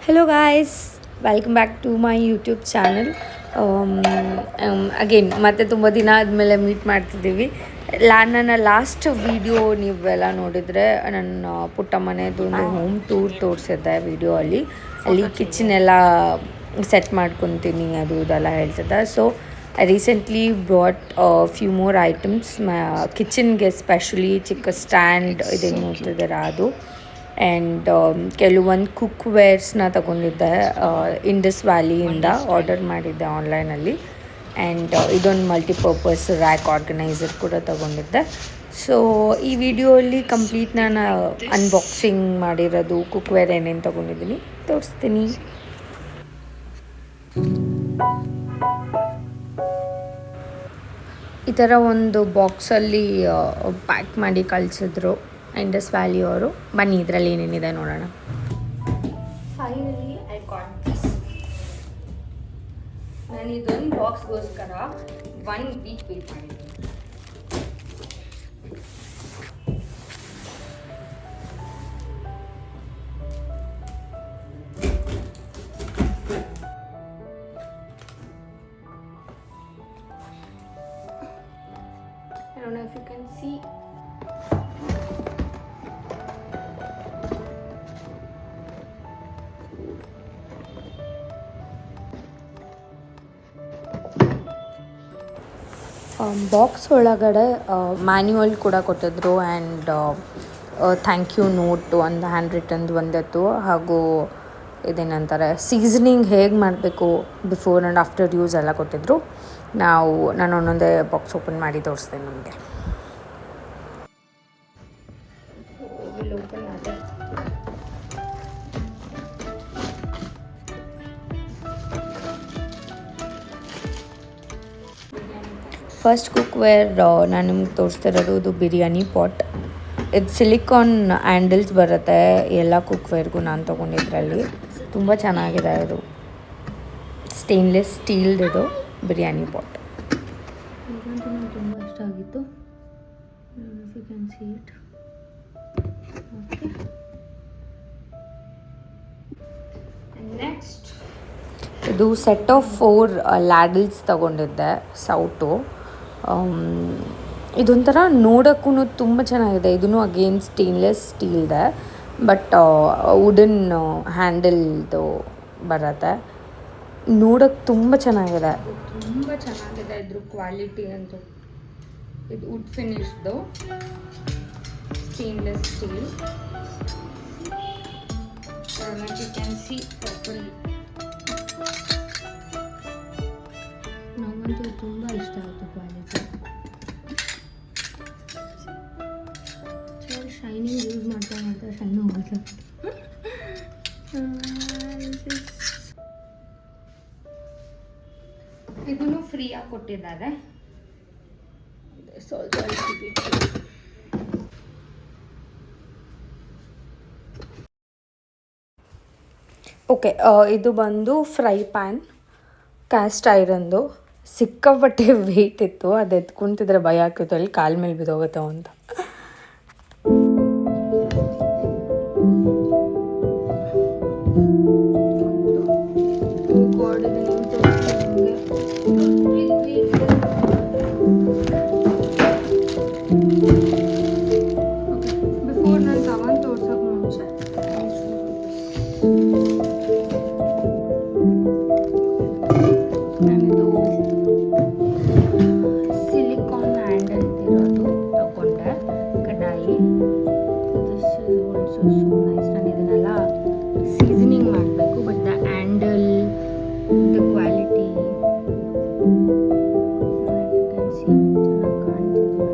Hello guys, welcome back to my YouTube channel. Again ಮತ್ತೆ ತುಂಬ ದಿನ ಆದಮೇಲೆ ಮೀಟ್ ಮಾಡ್ತಿದ್ದೀವಿ. ನನ್ನ ಲಾಸ್ಟ್ ವೀಡಿಯೋ ನೀವೆಲ್ಲ ನೋಡಿದರೆ ನನ್ನ ಪುಟ್ಟ ಮನೆಯದು ಒಂದು ಹೋಮ್ ಟೂರ್ ತೋರಿಸಿದ್ದೆ ವೀಡಿಯೋ ಅಲ್ಲಿ ಕಿಚನ್ ಎಲ್ಲ ಸೆಟ್ ಮಾಡ್ಕೊತೀನಿ ಅದು ಇದೆಲ್ಲ ಹೇಳ್ತಿದ್ದೆ. So I recently brought few more items ಕಿಚನ್ಗೆ, ಸ್ಪೆಷಲಿ ಚಿಕ್ಕ ಸ್ಟ್ಯಾಂಡ್ ಇದೇನು ನೋಡ್ತಿದ್ದೀರಾ ಅದು, ಆ್ಯಂಡ್ ಕೆಲವೊಂದು ಕುಕ್ವೇರ್ಸ್ನ ತಗೊಂಡಿದ್ದೆ. ಇಂಡಸ್ ವ್ಯಾಲಿಯಿಂದ ಆರ್ಡರ್ ಮಾಡಿದ್ದೆ ಆನ್ಲೈನಲ್ಲಿ. ಆ್ಯಂಡ್ ಇದೊಂದು ಮಲ್ಟಿಪರ್ಪಸ್ ರ್ಯಾಕ್ ಆರ್ಗನೈಸರ್ ಕೂಡ ತಗೊಂಡಿದ್ದೆ. ಸೊ ಈ ವಿಡಿಯೋಲ್ಲಿ ಕಂಪ್ಲೀಟ್ ನಾನು ಅನ್ಬಾಕ್ಸಿಂಗ್ ಮಾಡಿರೋದು, ಕುಕ್ವೇರ್ ಏನೇನು ತೊಗೊಂಡಿದ್ದೀನಿ ತೋರಿಸ್ತೀನಿ. ಈ ಥರ ಒಂದು ಬಾಕ್ಸಲ್ಲಿ ಪ್ಯಾಕ್ ಮಾಡಿ ಕಳಿಸಿದ್ರು ಇಂಡಸ್ ವ್ಯಾಲಿ ಅವರು. ಬನ್ನಿ ಇದರಲ್ಲಿ ಏನೇನಿದೆ ನೋಡೋಣ. Finally I got this. ನಾನು ಇದೊಂದು ಬಾಕ್ಸ್ಗೋಸ್ಕರ 1 ವೀಕ್ ವೇಟ್ ಮಾಡಿದ್ದೀನಿ. I don't know if you can see. Box ಒಳಗಡೆ ಮ್ಯಾನ್ಯುವಲ್ ಕೂಡ ಕೊಟ್ಟಿದ್ರು, ಆ್ಯಂಡ್ ಥ್ಯಾಂಕ್ ಯು ನೋಟ್ ಒಂದು ಹ್ಯಾಂಡ್ ರಿಟನ್ದು ಒಂದಿತ್ತು, ಹಾಗೂ ಇದೇನಂತಾರೆ ಸೀಸನಿಂಗ್ ಹೇಗೆ ಮಾಡಬೇಕು ಬಿಫೋರ್ ಆ್ಯಂಡ್ ಆಫ್ಟರ್ ಯೂಸ್ ಎಲ್ಲ ಕೊಟ್ಟಿದ್ರು. ನಾನು ಒಂದೊಂದೇ ಬಾಕ್ಸ್ ಓಪನ್ ಮಾಡಿ ತೋರಿಸ್ತೇನೆ ನಮಗೆ. ಫಸ್ಟ್ ಕುಕ್ವೇರ್ ನಾನು ನಿಮ್ಗೆ ತೋರಿಸ್ತಿರೋದು ಇದು ಬಿರಿಯಾನಿ ಪಾಟ್. ಇದು ಸಿಲಿಕಾನ್ ಹ್ಯಾಂಡಲ್ಸ್ ಬರುತ್ತೆ ಎಲ್ಲ ಕುಕ್ವೇರ್ಗೂ. ನಾನು ತೊಗೊಂಡಿದ್ರಲ್ಲಿ ತುಂಬ ಚೆನ್ನಾಗಿದೆ. ಇದು ಸ್ಟೇನ್ಲೆಸ್ ಸ್ಟೀಲ್ದು ಬಿರಿಯಾನಿ ಪಾಟ್. ಇದಂತೂ ನನಗೆ ತುಂಬ ಇಷ್ಟ ಆಗಿತ್ತು. You can see it. Okay, next ಇದು ಸೆಟ್ ಆಫ್ 4 ಲ್ಯಾಡಲ್ಸ್ ತಗೊಂಡಿದ್ದೆ, ಸೌಟು. ಇದೊಂಥರ ನೋಡೋಕ್ಕೂ ತುಂಬ ಚೆನ್ನಾಗಿದೆ. ಇದೂ ಅಗೇನ್ ಸ್ಟೇನ್ಲೆಸ್ ಸ್ಟೀಲ್ದೆ, ಬಟ್ ವುಡನ್ ಹ್ಯಾಂಡಲ್ದು ಬರುತ್ತೆ. ನೋಡೋಕ್ಕೆ ತುಂಬ ಚೆನ್ನಾಗಿದೆ. ಇದ್ರ ಕ್ವಾಲಿಟಿ ಅಂತೂ. ಇದು ವುಡ್ ಫಿನಿಶ್ದು stainless steel. You can see properly. ನನಗಂತೂ ತುಂಬ ಇಷ್ಟ ಆಯಿತು ಕ್ವಾಲಿಟಿ. ಶೈನಿಂಗ್ ಯೂಸ್ ಮಾಡ್ತಾ ಸಣ್ಣ ಹೋಗುತ್ತೆ. ಇದನ್ನು ಫ್ರೀಯಾಗಿ ಕೊಟ್ಟಿದ್ದಾರೆ. ಓಕೆ, ಇದು ಬಂದು ಫ್ರೈ ಪ್ಯಾನ್, ಕ್ಯಾಸ್ಟ್ ಐರನ್ದು. ಸಿಕ್ಕಾಪಟ್ಟೆ ವೆಯ್ಟ್ ಇತ್ತು, ಅದು ಎತ್ಕೊಂತಿದ್ರೆ ಭಯ ಆಗ್ತಿತ್ತು ಅಲ್ಲಿ ಕಾಲ ಮೇಲೆ ಬಿದ್ದೋಗುತ್ತೋ ಅಂತ. ಬಿಫೋರ್ ನಾನು ತಗೊಂಡು ತೋರ್ಸೋಕೆ ಮುಂಚೆ ನಾನಿದು ಸಿಲಿಕಾನ್ ಹ್ಯಾಂಡಲ್ ಇರೋದು ತಗೊಂಡೆ, ಕಡಾಯಿ. This is also so nice. ನಾನು ಇದನ್ನೆಲ್ಲ ಸೀಸನಿಂಗ್ ಮಾಡಬೇಕು, but the handle, the quality, ಚೆನ್ನಾಗಿ ಕಾಣ್ತಿದೆ.